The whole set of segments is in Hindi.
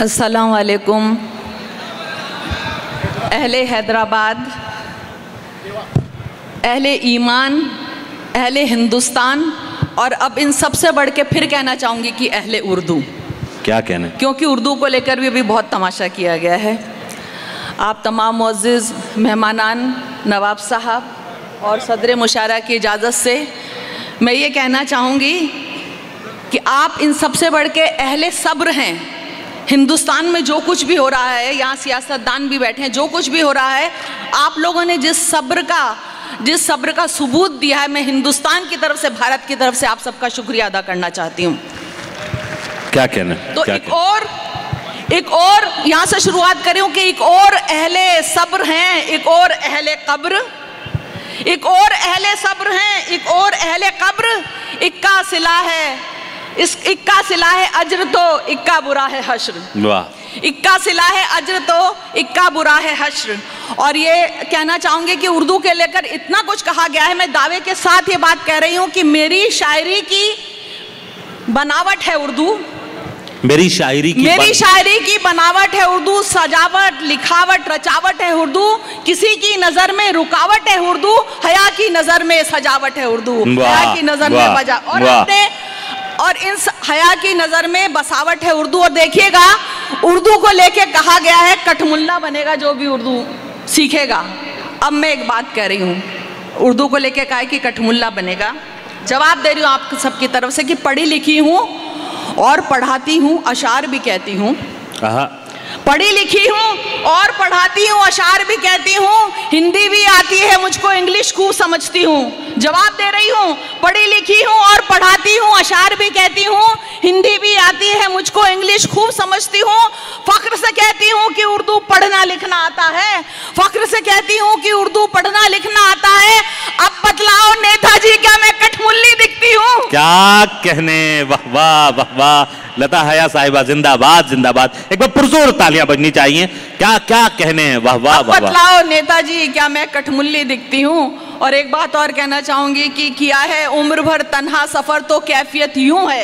अस्सलाम वालेकुम। अहले हैदराबाद, अहले ईमान, अहले हिंदुस्तान, और अब इन सबसे बढ़ के फिर कहना चाहूँगी कि अहले उर्दू। क्या कहना, क्योंकि उर्दू को लेकर भी अभी बहुत तमाशा किया गया है। आप तमाम मुअज़्ज़िज़ मेहमानान, नवाब साहब और सदर मुशारा की इजाज़त से मैं ये कहना चाहूँगी कि आप इन सबसे बढ़ के अहले सब्र हैं। हिंदुस्तान में जो कुछ भी हो रहा है, यहाँ सियासतदान भी बैठे हैं, जो कुछ भी हो रहा है, आप लोगों ने जिस सब्र का सबूत दिया है, मैं हिंदुस्तान की तरफ से, भारत की तरफ से आप सबका शुक्रिया अदा करना चाहती हूँ। क्या कहना? तो एक और यहाँ से शुरुआत करूँ कि एक और अहले सब्र हैं, एक और अहले कब्र, एक और अहले सब्र हैं, एक और अहले कब्र। इक्का सिला है, इस इक्का सिला है अज्र तो इक्का बुरा है हश्र। वाह। इक्का सिला है अज्र तो इक्का बुरा है हश्र। और ये कहना चाहूँगी कि उर्दू के लेकर इतना कुछ कहा गया है। मैं दावे के साथ ये बात कह रही हूँ कि मेरी शायरी की बनावट है उर्दू, मेरी शायरी की बनावट है उर्दू, सजावट, लिखावट, रचावट है उर्दू, किसी की नजर में रुकावट है उर्दू, हया की नजर में सजावट है उर्दू, हया की नजर में बजा और इन हया की नजर में बसावट है उर्दू। और देखिएगा, उर्दू को लेके कहा गया है कठमुल्ला बनेगा जो भी उर्दू सीखेगा। अब मैं एक बात कह रही हूँ, उर्दू को लेके कहा है कि कठमुल्ला बनेगा। जवाब दे रही हूँ आप सबकी तरफ से कि पढ़ी लिखी हूँ और पढ़ाती हूँ, अशार भी कहती हूँ। पढ़ी लिखी हूँ और पढ़ाती हूँ, अशार भी कहती हूँ, हिंदी भी आती है मुझको, इंग्लिश खूब समझती हूँ। जवाब दे रही हूँ, पढ़ी लिखी हूँ और पढ़ाती हूँ, अशार भी कहती हूँ, हिंदी भी आती है मुझको, इंग्लिश खूब समझती हूँ। फख्र से कहती हूँ कि उर्दू पढ़ना लिखना आता है, फख्र से कहती हूँ कि उर्दू पढ़ना लिखना आता है। अब बतलाओ नेताजी, क्या मैं कठमुल्ली दिखती हूँ? क्या कहने, वाह वाह वाह वाह। लता हया साहिबा जिंदाबाद जिंदाबाद। एक बार पुरजोर तालियां बजनी चाहिए। क्या क्या कहने हैं, वाह वाह वाह। बतलाओ नेताजी, क्या मैं कठमुल्ली दिखती हूँ? और एक बात और कहना चाहूंगी कि किया है उम्र भर तन्हा सफर तो कैफियत यूं है,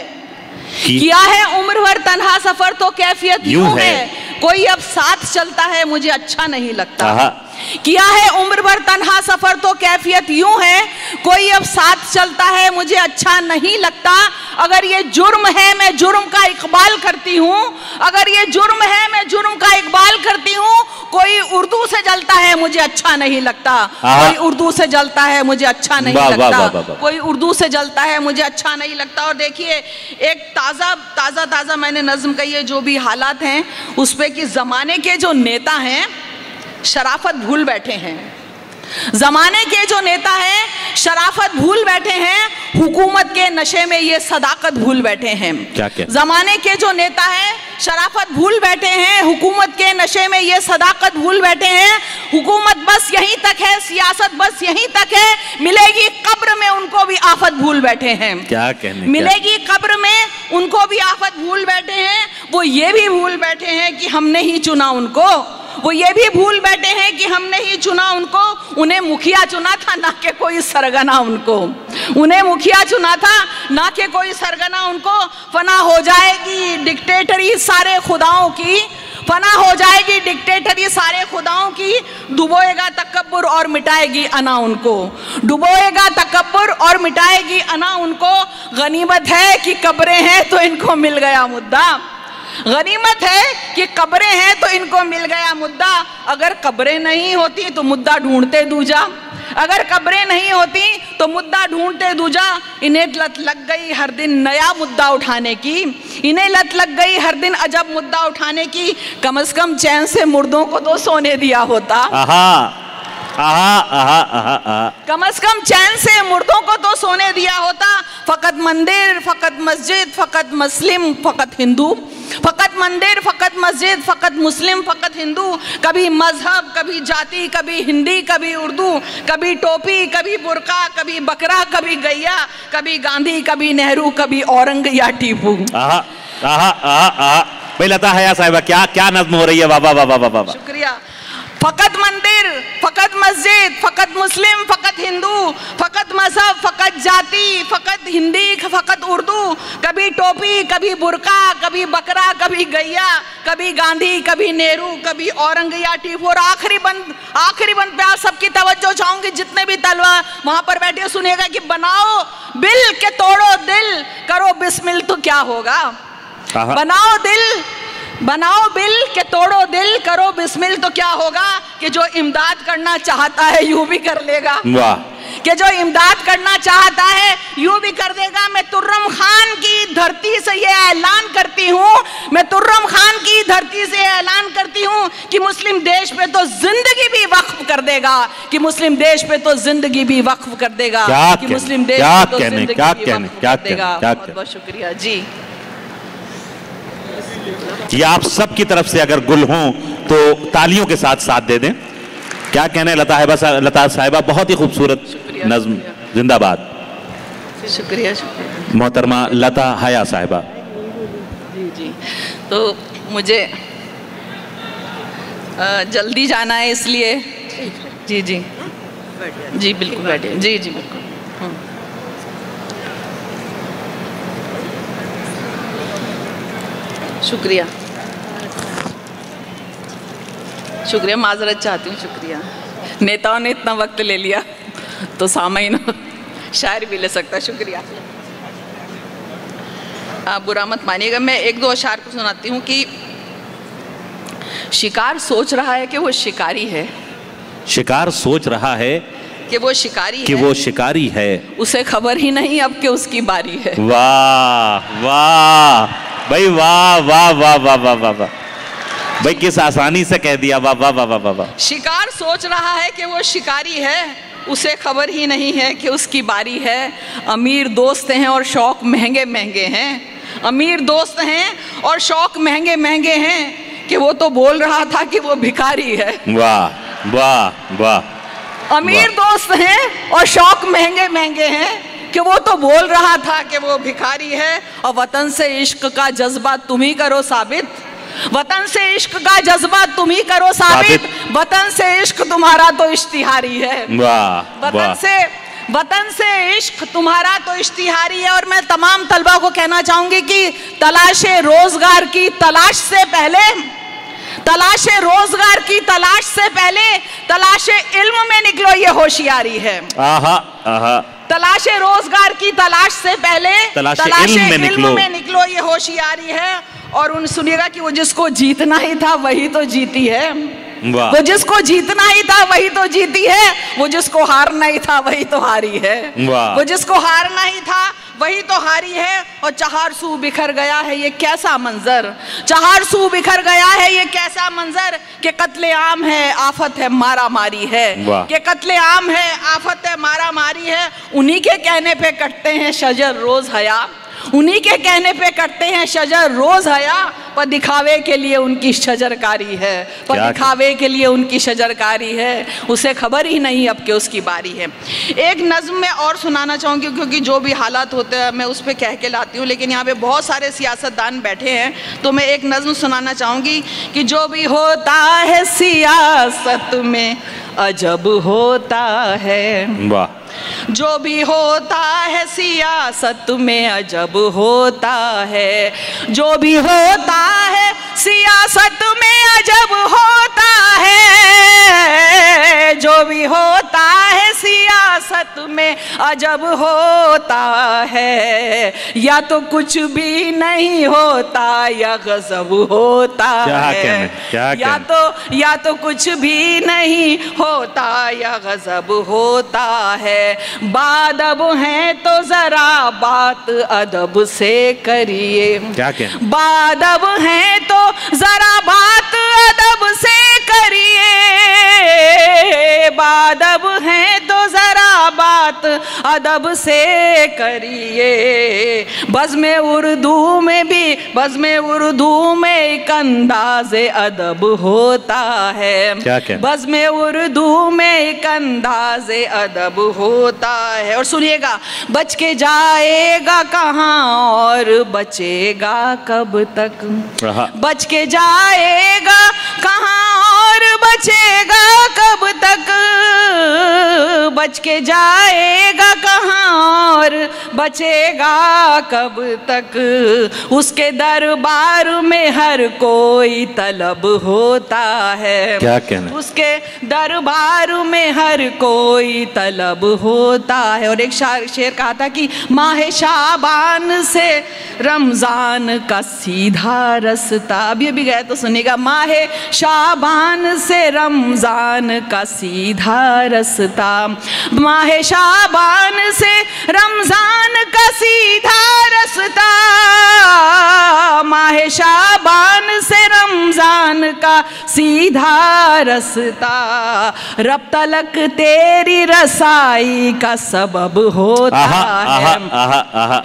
किया है उम्र भर तन्हा सफर तो कैफियत यूं है, कोई अब साथ चलता है मुझे अच्छा नहीं लगता। किया है उम्र भर तन्हा सफर तो कैफियत यूं है, कोई अब साथ चलता है मुझे अच्छा नहीं लगता। अगर ये जुर्म है मैं जुर्म का इकबाल करती हूँ, अगर ये जुर्म है मैं जुर्म का इकबाल करती हूँ, कोई उर्दू से जलता है मुझे अच्छा नहीं लगता, कोई उर्दू से जलता है मुझे अच्छा नहीं लगता, कोई उर्दू से जलता है मुझे अच्छा नहीं लगता। और देखिए, एक ताज़ा मैंने नज्म कही है, जो भी हालात हैं उस पे कि ज़माने के जो नेता हैं शराफत भूल बैठे हैं, जमाने के जो नेता हैं शराफत भूल बैठे हैं, हुकूमत के नशे में ये सदाकत भूल बैठे हैं। जमाने के जो नेता हैं शराफत भूल बैठे हैं, हुकूमत के नशे में ये सदाकत भूल बैठे हैं। हुकूमत बस यहीं तक है, सियासत बस यहीं तक है, मिलेगी कब्र में उनको भी आफत भूल बैठे हैं। क्या कहने, मिलेगी कब्र में उनको भी आफत भूल बैठे हैं। वो ये भी भूल बैठे हैं कि हमने ही चुना उनको, वो ये भी भूल बैठे हैं कि हमने ही चुना उनको। उन्हें मुखिया चुना था ना कि कोई सरगना उनको, उन्हें मुखिया चुना था ना कि कोई सरगना उनको। फना हो जाएगी डिक्टेटरी सारे खुदाओं की, फना हो जाएगी डिक्टेटरी सारे खुदाओं की, डुबोएगा तकब्बुर और मिटाएगी अना उनको, डुबोएगा तकब्बुर और मिटाएगी अना उनको। गनीमत है कि कब्रें हैं तो इनको मिल गया मुद्दा, गनीमत है कि कब्रें हैं तो इनको मिल गया मुद्दा। अगर कब्रें नहीं होती तो मुद्दा ढूंढते दूजा, अगर कब्रें नहीं होती तो मुद्दा ढूंढते दूजा। इन्हें लत लग गई हर दिन नया मुद्दा उठाने की, इन्हें लत लग गई हर दिन अजब मुद्दा उठाने की। कम से कम चैन से मुर्दों को तो सोने दिया होता, कम से कम चैन से मुर्दों को तो सोने दिया होता। फकत मंदिर, फकत मस्जिद, फकत मुस्लिम, फकत हिंदू, फकत मंदिर, फकत मस्जिद, फकत मुस्लिम, फकत हिंदू। कभी मजहब, कभी जाति, कभी हिंदी, कभी उर्दू, कभी टोपी, कभी बुर्का, कभी बकरा, कभी गैया, कभी गांधी, कभी नेहरू, कभी औरंग या टीपू। भाई लता हया साहिबा, क्या क्या नज्म हो रही है, वाह वाह वाह वाह वाह। शुक्रिया। फकत मंदिर, फकत मस्जिद, फकत मुस्लिम, फकत हिंदू, फकत मजहब, फकत जाति, फकत हिंदी, फकत उर्दू, कभी टोपी, कभी बुर्का, कभी बकरा, कभी गैया, कभी गांधी, कभी नेहरू, कभी औरंगया टीफ। और आखिरी बंद पे आप सबकी तवज्जो चाहूंगी, जितने भी तलवा वहां पर बैठे सुनिएगा कि बनाओ बिल के तोड़ो दिल, करो बिस्मिल तो क्या होगा। बनाओ बिल के तोड़ो दिल, करो बिस्मिल तो क्या होगा। कि जो इमदाद करना चाहता है यूं भी कर लेगा। वाह। कि जो इमदाद करना चाहता है यूं भी कर देगा। मैं तुर्रम खान की धरती से ये ऐलान करती हूँ, मैं तुर्रम खान की धरती से ऐलान करती हूँ कि मुस्लिम देश पे तो जिंदगी भी वक्फ कर देगा, कि मुस्लिम देश पे तो जिंदगी भी वक्फ कर देगा, कि मुस्लिम देश पे तो जिंदगी भी वक्फ कर देगा। बहुत बहुत शुक्रिया जी। ये आप सब की तरफ से अगर गुल हों तो तालियों के साथ साथ दे दें। क्या कहने लता साहिबा, बहुत ही खूबसूरत नज्म, जिंदाबाद। शुक्रिया मोहतरमा लता हया साहिबा। जी तो मुझे जल्दी जाना है, इसलिए जी बिल्कुल बैठिए। जी बिल्कुल। शुक्रिया, माजरत चाहती हूँ। शुक्रिया। नेताओं ने इतना वक्त ले लिया तो सामाइन शायर भी ले सकता है। शुक्रिया। आप बुरा मत मानिएगा, मैं एक दो अशार को सुनाती हूँ कि शिकार सोच रहा है कि वो शिकारी है। शिकार सोच रहा है कि वो शिकारी है, उसे खबर ही नहीं अब कि उसकी बारी है। वाह वाह भाई, वाह वाह वाह वाह वाह वाह वाह भाई, किस आसानी से कह दिया। वाह वाह वाह वाह वाह। शिकार सोच रहा है कि वो शिकारी है, उसे खबर ही नहीं है कि उसकी बारी है। अमीर दोस्त हैं और शौक महंगे महंगे हैं, अमीर दोस्त हैं और शौक महंगे महंगे हैं, कि वो तो बोल रहा था कि वो भिखारी है। वाह वाह वाह। अमीर दोस्त हैं और शौक महंगे महंगे हैं, कि वो तो बोल रहा था कि वो भिखारी है। और वतन से इश्क का जज्बा तुम ही करो साबित, वतन से इश्क का जज्बा तुम ही करो साबित, वतन से इश्क तुम्हारा तो इश्तिहारी है। वतन से इश्क तुम्हारा तो इश्तिहारी है। और मैं तमाम तलबा को कहना चाहूंगी कि तलाशे रोजगार की तलाश से पहले, तलाशे रोजगार की तलाश से पहले तलाशे इल्म में निकलो, ये होशियारी है। तलाशे रोजगार की तलाश से पहले तलाशे इल्म में निकलो, ये होशियारी है। और उन सुनिएगा कि वो जिसको जीतना ही था वही तो जीती है, वो जिसको जीतना ही था वही तो जीती है, वो जिसको हारना ही था वही तो हारी है, वो जिसको हारना ही था वही तो हारी है। और चार सू बिखर गया है ये कैसा मंजर, चार सू बिखर गया है ये कैसा मंजर, कि कत्ले आम है आफत है मारा मारी है, कि कत्ले आम है आफत है मारा मारी है। उन्हीं के कहने पे कटते हैं शजर रोज हया, उन्हीं के कहने पे कटते हैं शजर रोज हया, पर दिखावे के लिए उनकी शजरकारी है, पर दिखावे के लिए उनकी शजरकारी है, उसे खबर ही नहीं अब कि उसकी बारी है। एक नज्म में और सुनाना चाहूँगी, क्योंकि जो भी हालात होते हैं मैं उस पर कह के लाती हूँ, लेकिन यहाँ पे बहुत सारे सियासतदान बैठे हैं तो मैं एक नज्म सुनाना चाहूँगी कि जो भी होता है सियासत में अजब होता है, वाह, जो भी होता है सियासत में अजब होता है, जो भी होता है सियासत में अजब होता है, जो भी होता है सियासत में अजब होता है, या तो कुछ भी नहीं होता या गजब होता है, या तो कुछ भी नहीं होता या गजब होता है। बादब हैं तो जरा बात अदब से करिए, क्या बादब हैं तो जरा बात अदब से करिए, बादब हैं तो जरा बात अदब से करिए। बज़्म उर्दू में भी, बज़्म उर्दू में एक अंदाज़े अदब होता है, बज़्म उर्दू में एक अंदाज़े अदब होता है। और सुनिएगा, बच के जाएगा कहाँ और बचेगा कब तक, बच के जाएगा कहाँ और बचेगा कब तक, बच के जाएगा कहाँ और बचेगा कब तक। उसके दरबार में हर कोई तलब होता है। क्या कहना, उसके दरबार में हर कोई तलब होता है। और एक शेर कहा था कि माह शाबान से रमजान का सीधा रास्ता, अभी भी गए तो सुनिएगा, माह शाबान से रमजान का सीधा रास्ता, माह शाबान से रमजान का सीधा रास्ता, माह शाबान से रमजान का सीधा रास्ता, रब तलक तेरी रसाई का सबब होता है,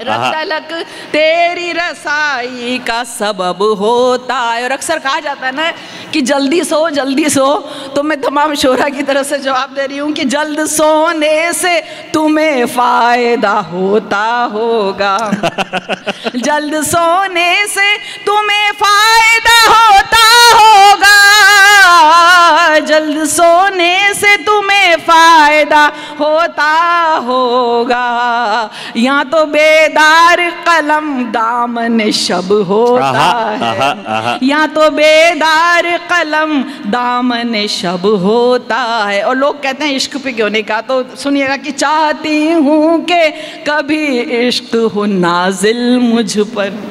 रब तलक तेरी रसाई का सबब होता है। और अक्सर कहा जाता है ना कि जल्दी सो जल्दी सो, तो मैं तमाम शोरा की तरफ से जवाब दे रही हूँ कि जल्द सोने से तुम्हें फायदा होता होगा, जल्द सोने से तुम्हें फायदा होता होगा, जल्द सोने से तुम्हें फायदा होता होगा। यहाँ तो बेदार कलम दामन शब होता है, यहाँ तो बेदार कलम दामन शब होता है। और लोग कहते हैं इश्क पे क्यों नहीं कहा, तो सुनिएगा कि चाहती हूँ कि कभी इश्क हो नाजिल मुझ पर,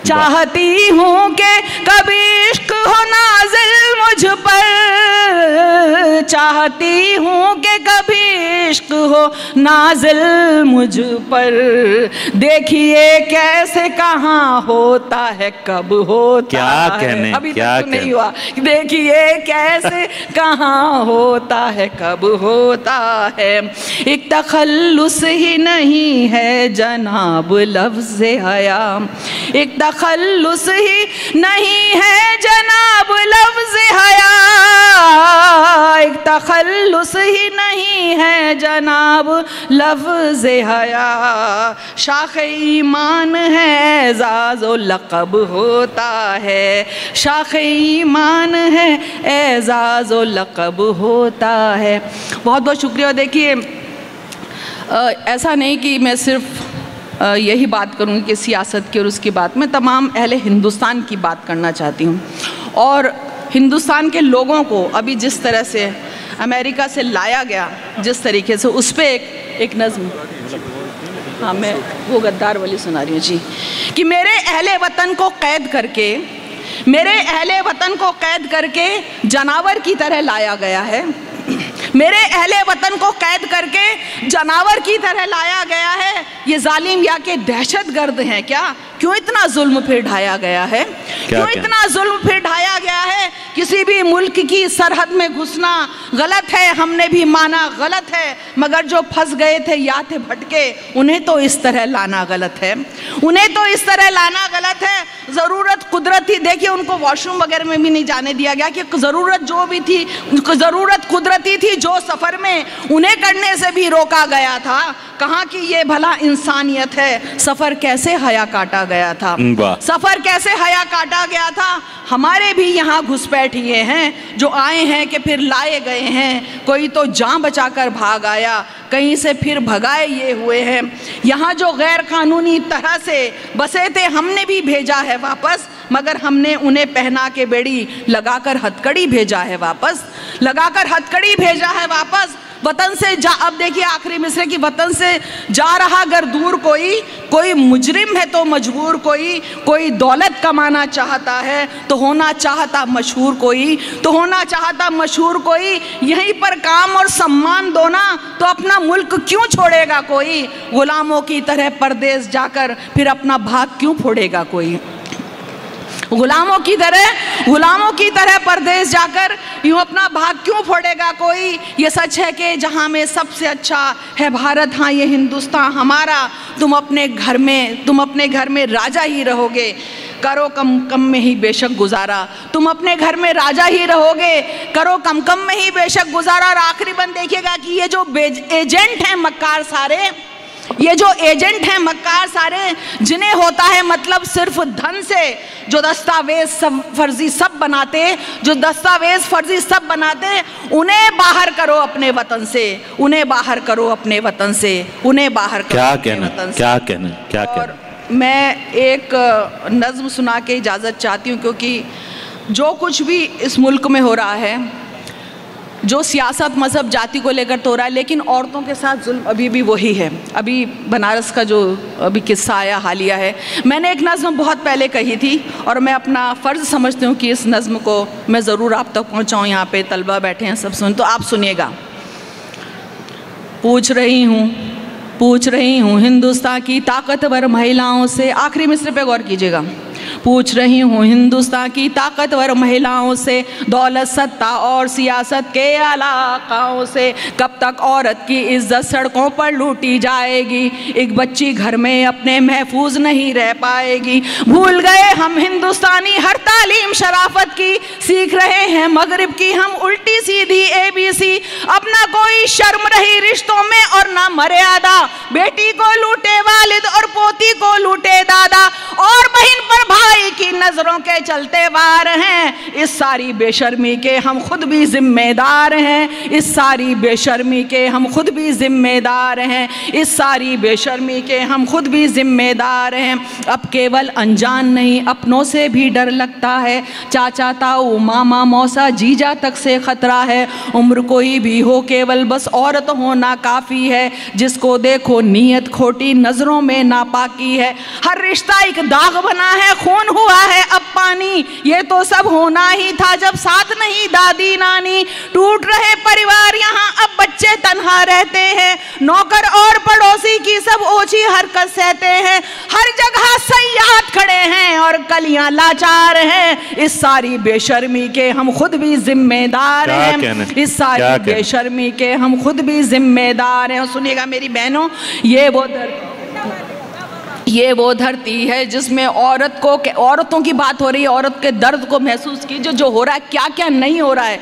चाहती हूँ कि कभी इश्क हो नाजिल मुझ पर, चाहती हूँ कि कभी इश्क हो नाजिल मुझ पर। देखिए कैसे कहाँ होता है कब होता क्या है, कहने, अभी क्या तक तो नहीं हुआ। देखिए कैसे कहाँ होता है कब होता है। एक तखल्लुस ही नहीं है जनाब लफ्ज़ हया, एक तखल्लुस ही नहीं है जनाब लफ्ज़ हया, एक तखल्लुस ही नहीं है जनाब लफ्ज़ हया। शाख ईमान है एज़ाज़ो लक़ब होता है, शाख ईमान है एज़ाज़ो लक़ब होता है। बहुत बहुत शुक्रिया। देखिए ऐसा नहीं कि मैं सिर्फ यही बात करूँगी कि सियासत की और उसकी बात, मैं तमाम अहले हिंदुस्तान की बात करना चाहती हूँ। और हिंदुस्तान के लोगों को अभी जिस तरह से अमेरिका से लाया गया, जिस तरीके से, उस पर एक नज़्म, हाँ मैं वो गद्दार वाली सुना रही हूँ जी, कि मेरे अहले वतन को कैद करके, मेरे अहले वतन को कैद करके जनावर की तरह लाया गया है, मेरे अहले वतन को कैद करके जनावर की तरह लाया गया है। ये जालिम या के दहशतगर्द हैं क्या? क्यों इतना जुल्म फिर ढाया गया है? क्यों इतना जुल्म फिर ढाया गया है? किसी भी मुल्क की सरहद में घुसना गलत है, हमने भी माना गलत है, मगर जो फंस गए थे या थे भटके, उन्हें तो इस तरह लाना गलत है, उन्हें तो इस तरह लाना गलत है। ज़रूरत कुदरती, देखिए उनको वॉशरूम वगैरह में भी नहीं जाने दिया गया कि ज़रूरत जो भी थी, ज़रूरत कुदरती थी जो सफ़र में, उन्हें करने से भी रोका गया था। कहाँ कि ये भला इंसानियत है? सफ़र कैसे हया काटा गया था, सफ़र कैसे हया काटा गया था। हमारे भी यहाँ घुसपैठिए हैं जो आए हैं कि फिर लाए गए हैं, कोई तो जान बचाकर भाग आया, कहीं से फिर भगाए ये हुए हैं। यहाँ जो गैर कानूनी तरह से बसे थे, हमने भी भेजा है वापस, मगर हमने उन्हें पहना के बेड़ी लगाकर हथकड़ी भेजा है वापस, लगाकर हथकड़ी भेजा है वापस। वतन से जा, अब देखिए आखिरी मिसरे की, वतन से जा रहा अगर दूर कोई मुजरिम है तो मजबूर कोई दौलत कमाना चाहता है तो होना चाहता मशहूर तो होना चाहता मशहूर कोई, यहीं पर काम और सम्मान दो ना तो अपना मुल्क क्यों छोड़ेगा कोई, गुलामों की तरह परदेश जाकर फिर अपना भाग क्यों फोड़ेगा कोई, गुलामों की तरह परदेश जाकर यूँ अपना भाग क्यों फोड़ेगा कोई। ये सच है कि जहाँ में सबसे अच्छा है भारत, हाँ ये हिंदुस्तान हमारा, तुम अपने घर में राजा ही रहोगे, करो कम में ही बेशक गुजारा, तुम अपने घर में राजा ही रहोगे, करो कम में ही बेशक गुजारा। और आखिरी बंद देखिएगा कि ये जो एजेंट हैं मक्कार सारे, ये जो एजेंट हैं मक्कार सारे, जिन्हें होता है मतलब सिर्फ धन से, जो दस्तावेज सब फर्जी सब बनाते, जो दस्तावेज फर्जी सब बनाते, उन्हें बाहर करो अपने वतन से, उन्हें बाहर करो अपने वतन से, उन्हें बाहर करो अपने वतन से। क्या कहना, क्या कहना? मैं एक नज्म सुना के इजाज़त चाहती हूँ, क्योंकि जो कुछ भी इस मुल्क में हो रहा है, जो सियासत मज़हब जाति को लेकर तो हो रहा है, लेकिन औरतों के साथ जुल्म अभी भी वही है। अभी बनारस का जो अभी किस्सा आया हालिया है, मैंने एक नज़्म बहुत पहले कही थी और मैं अपना फ़र्ज़ समझती हूँ कि इस नज़्म को मैं ज़रूर आप तक पहुँचाऊँ। यहाँ पे तलबा बैठे हैं सब सुन, तो आप सुनिएगा। पूछ रही हूँ हिंदुस्तान की ताकतवर महिलाओं से, आखिरी मिसरे पे गौर कीजिएगा। पूछ रही हूँ हिंदुस्तान की ताकतवर महिलाओं से, दौलत सत्ता और सियासत के इलाकाओं से, कब तक औरत की इज्जत सड़कों पर लूटी जाएगी, एक बच्ची घर में अपने महफूज नहीं रह पाएगी। भूल गए हम हिंदुस्तानी हर तालीम शराफत की, सीख रहे हैं मगरिब की हम उल्टी सीधी ABC। अब ना कोई शर्म रही रिश्तों में और ना मर्यादा, बेटी को लूटे वालिद और पोती को लूटे दादा, और बहन पर भाई की नजरों के चलते वार हैं। इस सारी बेशर्मी के हम खुद भी जिम्मेदार हैं, इस सारी बेशर्मी के हम खुद भी जिम्मेदार हैं, इस सारी बेशर्मी के हम खुद भी जिम्मेदार हैं। अब केवल अनजान नहीं अपनों से भी डर लगता है, चाचा ताऊ मामा मौसा जीजा तक से खतरा है। उम्र कोई भी हो केवल बस औरत होना काफ़ी है, जिसको देखो नीयत खोटी नज़रों में नापाकी है। हर रिश्ता एक दाग बना है, खून हुआ है अब पानी, ये तो सब होना ही था जब साथ नहीं दादी नानी। टूट रहे परिवार यहाँ अब बच्चे तन्हा रहते हैं, नौकर और पड़ोसी की सब ओछी हरकत सहते हैं। हर जगह सयाहत खड़े हैं और कलियां लाचार हैं, इस सारी बेशर्मी के हम खुद भी जिम्मेदार हैं, इस सारी बेशर्मी के हम खुद भी जिम्मेदार हैं। सुनिएगा मेरी बहनों, ये वो धरती है जिसमें औरतों की बात हो रही है, औरत के दर्द को महसूस कीजिए, जो हो रहा है क्या क्या नहीं हो रहा है।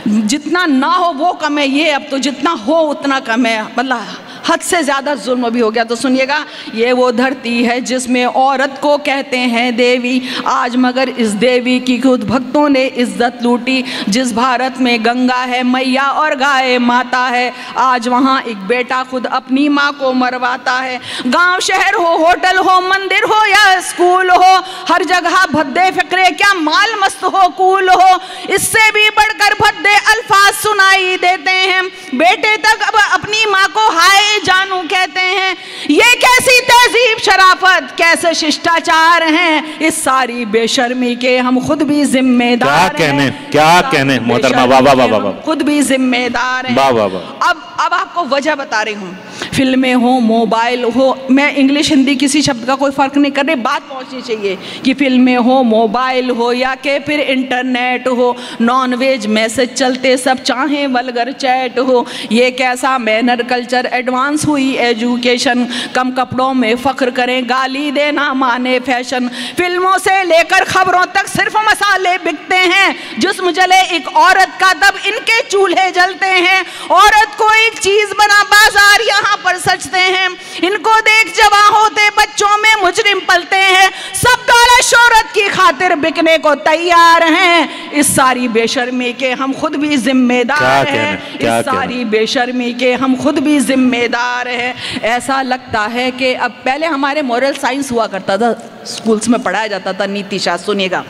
जितना ना हो वो कम है, ये अब तो जितना हो उतना कम है, मतलब हद से ज़्यादा जुल्म भी हो गया। तो सुनिएगा, ये वो धरती है जिसमें औरत को कहते हैं देवी, आज मगर इस देवी की खुद भक्तों ने इज्जत लूटी। जिस भारत में गंगा है मैया और गाय माता है, आज वहाँ एक बेटा खुद अपनी माँ को मरवाता है। गांव शहर हो, होटल हो, मंदिर हो या स्कूल हो, हर जगह भद्दे फिक्रे क्या माल मस्त हो कूल हो, इससे भी बढ़कर भद्दे अल्फाज सुनाई देते हैं। बेटे तक अब अपनी माँ को हाय जानू कहते हैं, ये कैसी तहजीब शराफत कैसे शिष्टाचार हैं, इस सारी बेशर्मी के हम खुद भी जिम्मेदार हैं। क्या कहने मोहतरमा, वाह वाह वाह, खुद भी जिम्मेदार हैं। वाह वाह वाह। अब आपको वजह बता रही हूँ। फिल्में हो, मोबाइल हो, मैं इंग्लिश हिंदी किसी शब्द का कोई फ़र्क नहीं कर रही, बात पहुँचनी चाहिए कि फिल्में हो, मोबाइल हो या कि फिर इंटरनेट हो, नॉनवेज मैसेज चलते सब चाहें वल्गर चैट हो, ये कैसा मैनर कल्चर एडवांस हुई एजुकेशन, कम कपड़ों में फ़ख्र करें गाली देना माने फैशन। फिल्मों से लेकर खबरों तक सिर्फ मसाले बिकते हैं, जिस्म जले एक औरत का तब इनके चूल्हे जलते हैं। औरत को एक चीज़ बना बाजार यहाँ पर सचते हैं, इनको देख जवां होते बच्चों में मुजरिम पलते हैं, सब दौलत शोहरत की खातिर बिकने को तैयार हैं। इस सारी बेशर्मी के हम खुद भी जिम्मेदार हैं, इस सारी बेशर्मी के हम खुद भी जिम्मेदार हैं। ऐसा लगता है कि अब पहले हमारे मॉरल साइंस हुआ करता था, स्कूल्स में पढ़ाया जाता था नीति शास्त्र। सुनिएगा,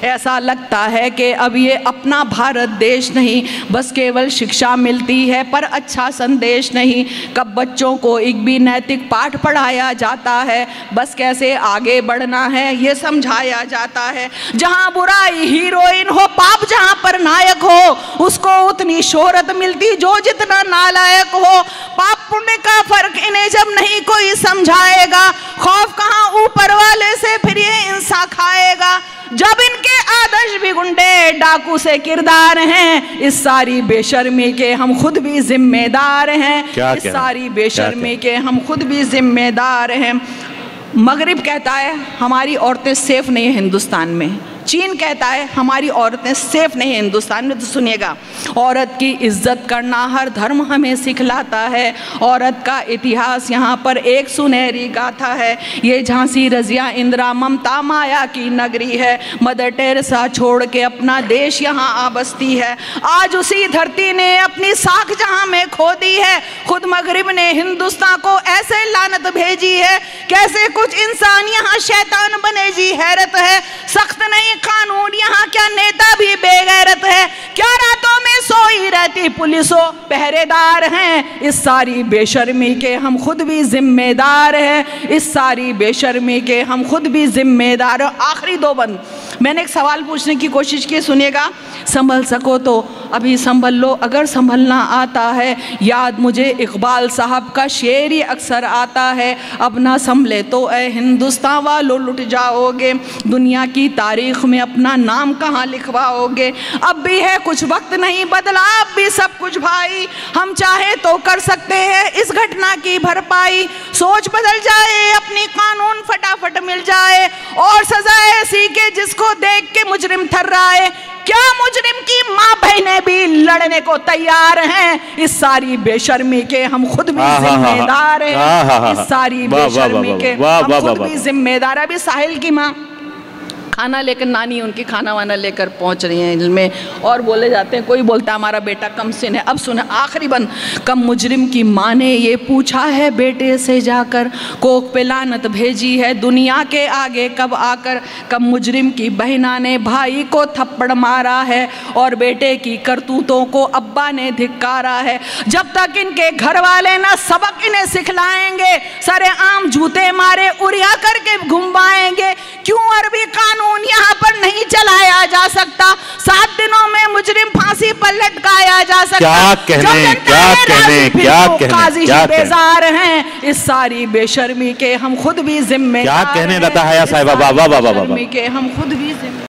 ऐसा लगता है कि अब ये अपना भारत देश नहीं, बस केवल शिक्षा मिलती है पर अच्छा संदेश नहीं। कब बच्चों को एक भी नैतिक पाठ पढ़ाया जाता है, बस कैसे आगे बढ़ना है ये समझाया जाता है। जहाँ बुराई हीरोइन हो, पाप जहाँ पर नायक हो, उसको उतनी शोहरत मिलती जो जितना नालायक हो। पाप पुण्य का फर्क इन्हें जब नहीं कोई समझाएगा, खौफ कहाँ ऊपर वाले से फिर ये इंसान खाएगा। जब इनके आदर्श भी गुंडे डाकू से किरदार हैं, इस सारी बेशर्मी के हम खुद भी जिम्मेदार हैं, इस सारी बेशर्मी के हम खुद भी जिम्मेदार हैं। मगरिब कहता है हमारी औरतें सेफ नहीं है हिंदुस्तान में, चीन कहता है हमारी औरतें सेफ नहीं है हिंदुस्तान में। तो सुनिएगा, औरत की इज्जत करना हर धर्म हमें सिखलाता है। औरत का इतिहास यहाँ पर एक सुनहरी गाथा है। ये झांसी, रजिया, इंदिरा, ममता, माया की नगरी है। मदर टेरेसा छोड़ के अपना देश यहाँ आ बसती है। आज उसी धरती ने अपनी साख जहाँ में खो दी है। खुद मगरिब ने हिंदुस्तान को ऐसे लानत भेजी है, कैसे कुछ इंसान यहाँ शैतान बने जी हैरत है। सख्त नहीं कानून यहाँ, क्या नेता भी बेगैरत है। क्या रातों में सोई रहती पुलिसों पहरेदार हैं। इस सारी बेशर्मी के हम खुद भी जिम्मेदार हैं। इस सारी बेशर्मी के हम खुद भी जिम्मेदार हैं। आखिरी दो बंद मैंने एक सवाल पूछने की कोशिश की, सुनिएगा। संभल सको तो अभी संभल लो, अगर संभलना आता है। याद मुझे इकबाल साहब का शेर ही अक्सर आता है, अब ना संभले तो ए हिंदुस्तान वालों लुट जाओगे। दुनिया की तारीख में अपना नाम कहाँ लिखवाओगे। अब भी है कुछ वक्त नहीं बदला, अब भी सब कुछ भाई। हम चाहे तो कर सकते हैं इस घटना की भरपाई। सोच बदल जाए, अपनी कानून फटाफट मिल जाए, और सजा ऐसी के जिसको देख के मुजरिम थर्राए। क्या मुजरिम की माँ बहनें भी लड़ने को तैयार हैं। इस सारी बेशर्मी के हम खुद भी जिम्मेदार हैं। इस सारी बेशर्मी के हम खुद भी जिम्मेदार। अभी साहिल की माँ खाना लेकर, नानी उनकी खाना वाना लेकर पहुंच रही हैं इनमें, और बोले जाते हैं, कोई बोलता है हमारा बेटा कम सिन है। अब सुने आखिरी बंद। कम मुजरिम की माँ ने ये पूछा है बेटे से जाकर, कोख पे लानत भेजी है दुनिया के आगे कब आकर। कम मुजरिम की बहना ने भाई को थप्पड़ मारा है, और बेटे की करतूतों को अब्बा ने धिक्कारा है। जब तक इनके घर वाले ना सबक इन्हें सिखलाएंगे, सरे आम जूते मारे उड़िया करके घुमाएंगे। क्यों अरबी कानून यहाँ पर नहीं चलाया जा सकता। 7 दिनों में मुजरिम फांसी पर लटकाया जा सकता। क्या कहने बेजार हैं। इस सारी बेशर्मी के हम खुद भी जिम्मेदार। क्या कहने लता है साहिबा, वाह वाह वाह वाह। के हम खुद भी जिम्मेदार।